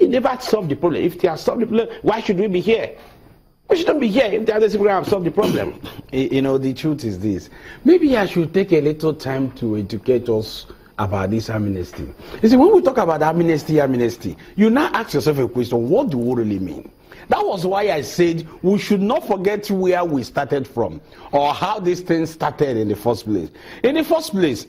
It never solved the problem. If they have solved the problem, why should we be here? We shouldn't be here if the other people have solved the problem. You know, the truth is this. Maybe I should take a little time to educate us about this amnesty. You see, when we talk about amnesty, you now ask yourself a question, what do we really mean? That was why I said we should not forget where we started from or how this thing started in the first place. In the first place,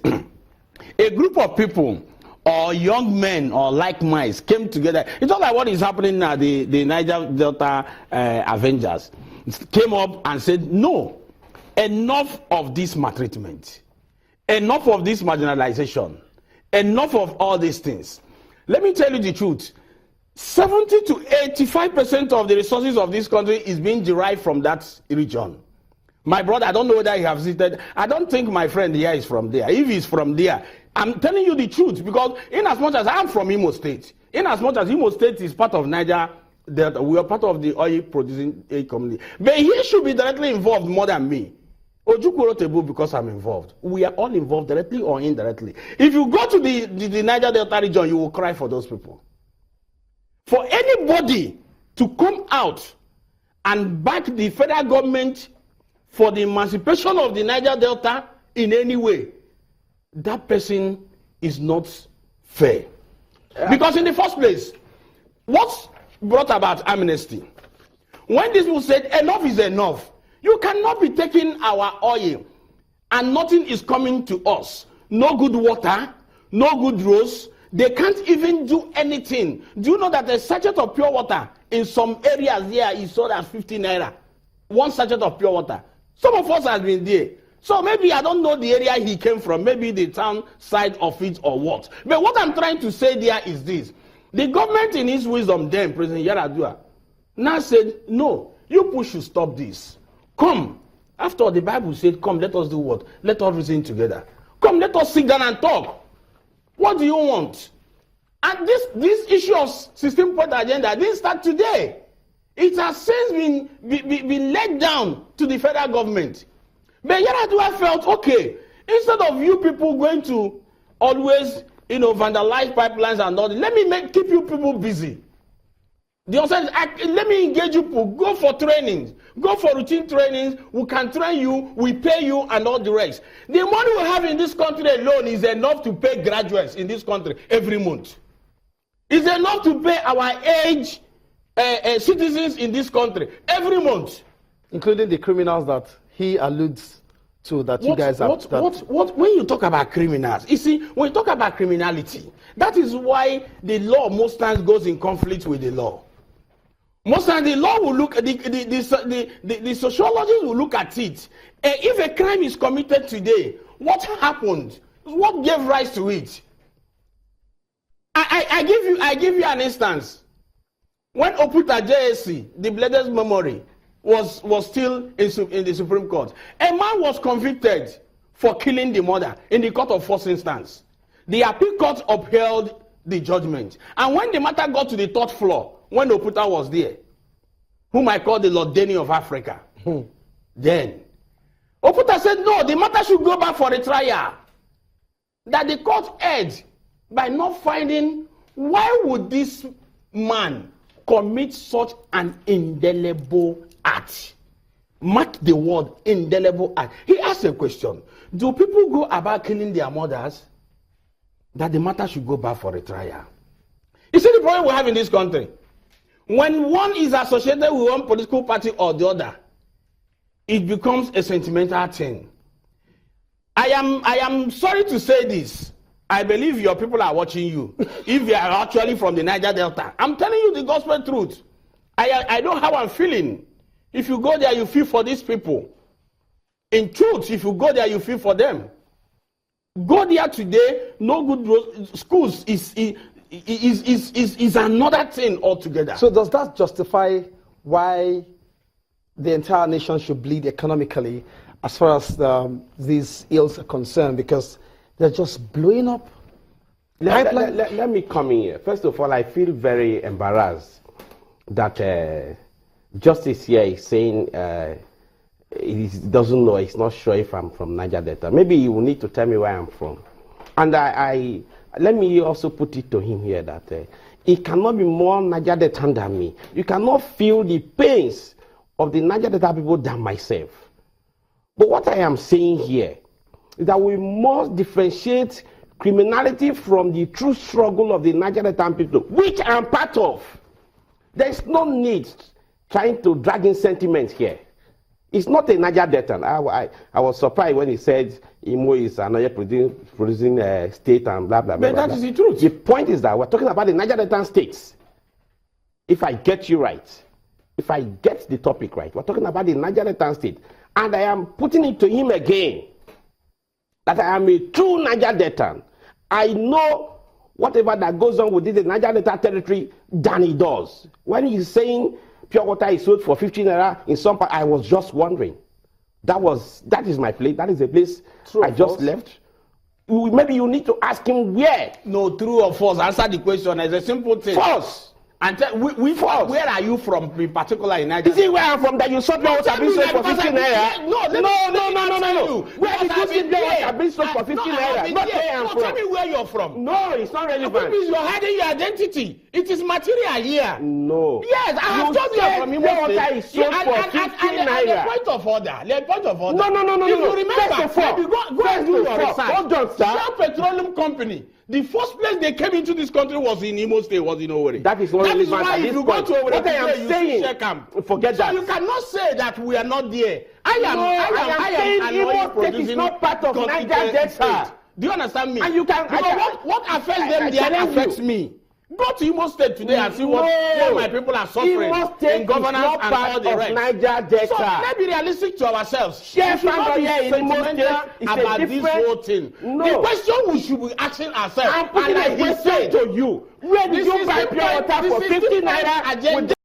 a group of people or young men or like minds came together. It's not like what is happening now, the Niger Delta Avengers came up and said, no, enough of this maltreatment, enough of this marginalization, enough of all these things. Let me tell you the truth. 70 to 85% of the resources of this country is being derived from that region. My brother, I don't know whether you have visited. I don't think my friend here is from there. If he's from there, I'm telling you the truth, because in as much as I'm from Imo State, in as much as Imo State is part of Niger Delta, we are part of the oil producing community. But he should be directly involved more than me. Ojukwu wrote a book because I'm involved. We are all involved directly or indirectly. If you go to the Niger Delta region, you will cry for those people. For anybody to come out and back the federal government for the emancipation of the Niger Delta in any way, that person is not fair. Because in the first place, what brought about amnesty? When these people said enough is enough, you cannot be taking our oil and nothing is coming to us. No good water, no good roads. They can't even do anything. Do you know that a sachet of pure water in some areas here is sold at 50 naira? One sachet of pure water. Some of us have been there. So maybe I don't know the area he came from, maybe the town side of it or what. But what I'm trying to say there is this. The government in its wisdom then, President Yaradua, now said, no, you people should stop this. Come. After all, the Bible said, come, let us do what? Let us reason together. Come, let us sit down and talk. What do you want? And this issue of 16-point agenda didn't start today. It has since been laid down to the federal government. But Yaradua felt, okay, instead of you people going to always, vandalize pipelines and all that, let me keep you people busy. The other said, let me engage you people, go for trainings, go for routine trainings, we can train you, we pay you and all the rest. The money we have in this country alone is enough to pay graduates in this country every month. It's enough to pay our age citizens in this country every month. Including the criminals that he alludes to that you guys have. When you talk about criminals, you see, when you talk about criminality, that is why the law most times goes in conflict with the law. Most times the law will look, the sociologists will look at it. If a crime is committed today, what happened? What gave rise to it? I give you an instance. When Oputa JSC, the Bledders memory, was still in the Supreme Court, a man was convicted for killing the mother in the court of first instance. The appeal court upheld the judgment. And when the matter got to the third floor, when Oputa was there, whom I call the Lord Denny of Africa, then Oputa said, no, the matter should go back for a trial. That the court erred by not finding why would this man commit such an indelible act. Mark the word indelible act. He asked a question. Do people go about killing their mothers? That the matter should go back for a trial. You see the problem we have in this country? When one is associated with one political party or the other, it becomes a sentimental thing. I am sorry to say this. I believe your people are watching you. If you are actually from the Niger Delta, I'm telling you the gospel truth. I know how I'm feeling. If you go there, you feel for these people. In truth, if you go there, you feel for them. Go there today, no good schools is another thing altogether. So does that justify why the entire nation should bleed economically as far as these ills are concerned? Because they're just blowing up. Let me come in here. First of all, I feel very embarrassed that Justice here is saying he doesn't know, he's not sure if I'm from Niger Delta. Maybe you will need to tell me where I'm from. And let me also put it to him here that it cannot be more Niger Delta than me. You cannot feel the pains of the Niger Delta people than myself. But what I am saying here is that we must differentiate criminality from the true struggle of the Niger Delta people, which I am part of. There is no need trying to drag in sentiment here. It's not a Niger Delta. I was surprised when he said Imo is another producing state and blah, blah, blah. But that is the truth. The point is that we're talking about the Niger Delta states. If I get you right, if I get the topic right, we're talking about the Niger Delta state. And I am putting it to him again that I am a true Niger Delta. I know whatever that goes on within the Niger Delta territory than he does. When he's saying pure water is sold for 15 naira in some part, I was just wondering. That is my place. That is the place I just left. Maybe you need to ask him where. No, true or false. Answer the question. It's a simple thing. False. And where are you from in particular in Nigeria? You see where I'm from that you saw pure water being sold for 15 naira? No. Where did you see pure water being sold for 15 naira? Not where I'm from. Tell me where you're from. No, it's not relevant. You're hiding your identity. It is material here. No. Yes, I have told you from pure water is sold for 15 naira. The point of order. No. If you remember, go and do your research. Hold on, sir. Shell Petroleum Company. The first place they came into this country was in Imo State, was in Owerri. That is not relevant. That is why if you go to Owerri, what I am saying, forget that. So you cannot say that we are not there. I am saying Imo State is not part of Niger Delta. Do you understand me? And you can. What affects them there affects me. Go to Imo State today and see what my people are suffering in governance and all the rest. Niger Delta. So let's be realistic to ourselves. Chef we should not be sentimental about this whole thing. No. The question we should be asking ourselves, I'm putting a question to you. Where did you buy pure water for 15 naira?